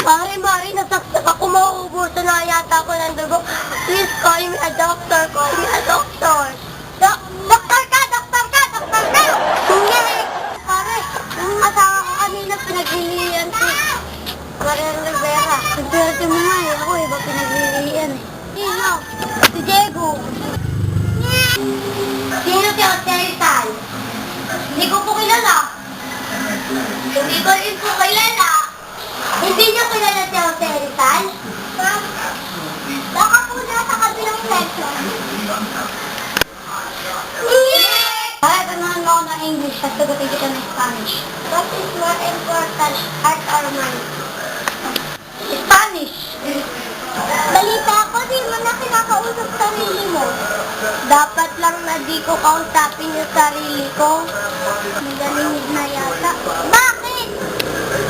Mari, nasaksak ako, mauubusan na yata ako ng dugo. Please call me a doctor, call me a doctor. Doktor ka! Hindi! Pare, yung asawa ko kanina pinaglilihan ko. Marian Rivera. Swerte mo nga eh, ako iba pinaglilihan eh. Sino? Si Diego. Sino si Oterital? Hindi ko po kilala. Hindi ko rin po kilala. Hindi niyo kilala si Oterital? Baka po nasa kabilang section. Bakit ganahan mo ako ng English at sagutin kita ng Spanish? What is more important, heart or mind? Spanish. Balita ko, di mo na kinakausap sarili mo. Dapat lang na di ko kausapin yung sarili ko. Magaling na yata. Bakit?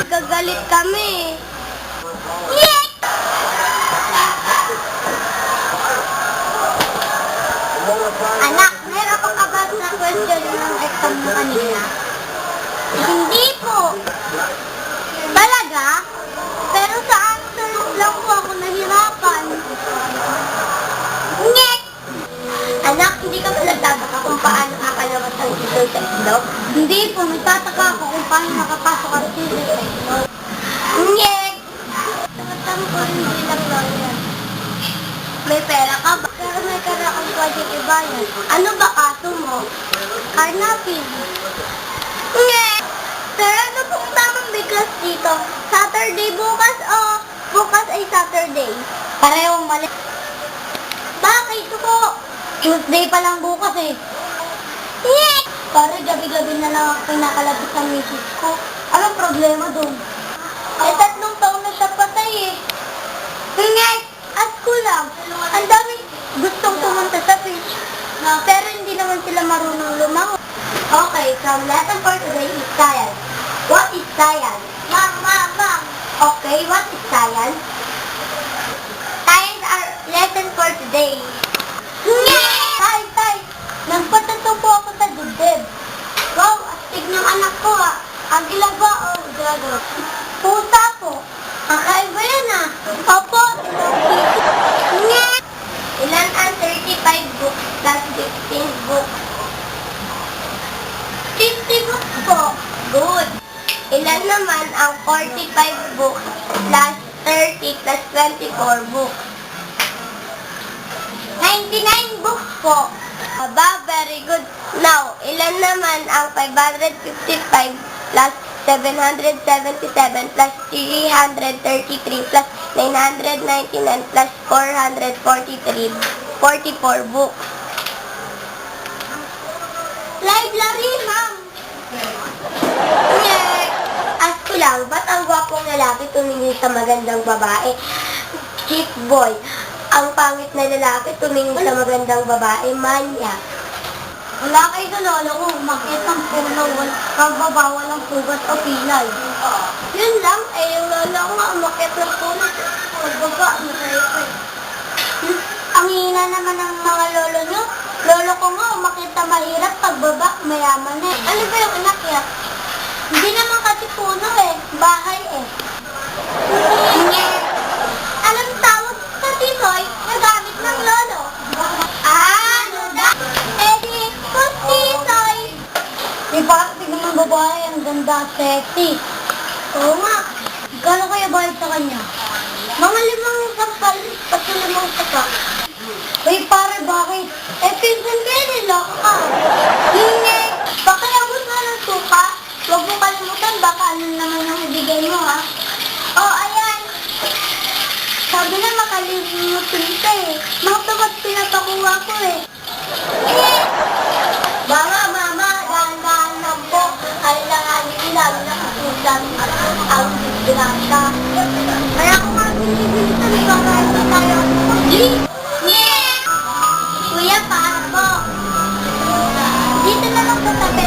Gagalit kami. Yek! Anak, meron akong abad na question ng exam mo kanina. Hindi po. Talaga? Pero sa answers lang po ako nahirapan. Ngek! Anak, hindi ka ba nagtataka kung paano kakalabas ang scissor sa itlog? Hindi po, nagtataka ako kung paano nakapasok ang scissor sa itlog. Ngek! Tamatang ko rin bilang lawyer. May pera ka ba? Pero may pera kang pwedeng ibayan. Ano ba kaso mo? Carnapin. Ngek! Pero ano pong tamang biglas dito? Saturday bukas o bukas ay Saturday? Parehong mali. Bakit po? Tuesday pa lang bukas eh. Ngek! Pare, gabi-gabi na lang ako pinakalabas ng misis ko. Anong problema doon? Eh, 3 taon na siya patay eh. Ngek! At kulang. Ang daming gustong pumunta sa beach. Pero hindi naman sila marunong lumangoy. Okay, so lesson for today is science. What is science? Ma'am. Okay, what is science? Science are lesson for today. Tay! Nagpatato po ako sa dibdib. Wow, astig ng anak ko ah. Agila ba o dragon? Pusa po. Kakaiba yan ah. Opo, ilan ang 35 books plus 15 books? 50 books po. Good. Ilan naman ang 45 books plus 30 plus 24 books? 99 books po. Aba, very good. Now, ilan naman ang 555 plus 777 plus 333 plus 999 plus 443, 44 books. Library, ma'am. Ask ko lang, ba't ang gwapong lalaki tumingin sa magandang babae? Chick boy. Ang pangit na lalaki tumingin sa magandang babae, manya. Wala kayo sa lolo ko, umakit ang puno, pagbaba ng sugat o pilay. Yun lang, yung lolo ko nga umakit ng puno, pagbaba, masayapay. Ang hina naman ng mga lolo nyo, lolo ko nga umakit na mahirap, pagbaba, mayaman eh. Ano ba yung inakyat? Hindi naman kasi puno eh, bahay eh. Alam tawag sa titoy na gamit ng lolo? Di ba, tignan ng babae, ang ganda, sexy. Oo nga. Gano'n kaya bayad sa kanya? Mga 5 sampal, 5 saka. Uy, pare, bakit? Eh, pinsan kayo nila ka. Hindi. Pakiabot nga ng suka. Huwag mo kalimutan, baka ano naman ang ibigay mo, ha? Oh, ayan. Sabi na makalimutin ka eh. Matapat pinapakuha ko eh. Mama, dahan-dahan lang po. Kailanganin lalo na kasusan ang disgrasya. Kaya kung nga binibilitan, para ito tayo. Kuya, paano po? Dito na lang sa tabi.